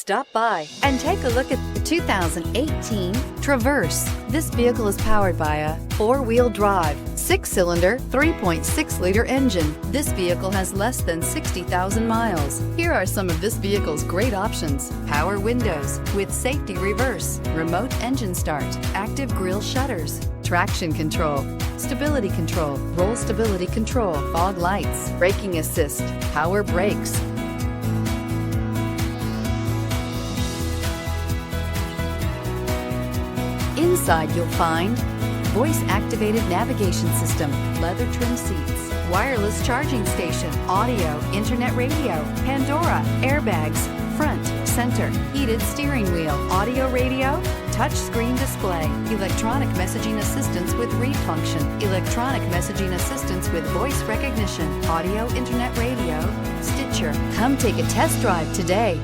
Stop by and take a look at the 2018 Traverse. This vehicle is powered by a 4-wheel drive, 6-cylinder, 3.6-liter engine. This vehicle has less than 60,000 miles. Here are some of this vehicle's great options: power windows with safety reverse, remote engine start, active grille shutters, traction control, stability control, roll stability control, fog lights, braking assist, power brakes. Inside you'll find voice-activated navigation system, leather trim seats, wireless charging station, audio, internet radio, Pandora, airbags, front, center, heated steering wheel, audio radio, touch screen display, electronic messaging assistance with read function, electronic messaging assistance with voice recognition, audio, internet radio, Stitcher. Come take a test drive today.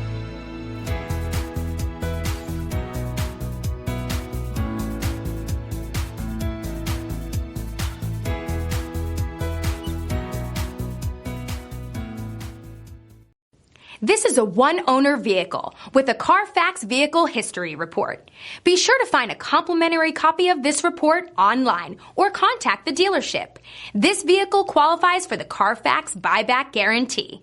This is a one-owner vehicle with a Carfax Vehicle History Report. Be sure to find a complimentary copy of this report online or contact the dealership. This vehicle qualifies for the Carfax Buyback Guarantee.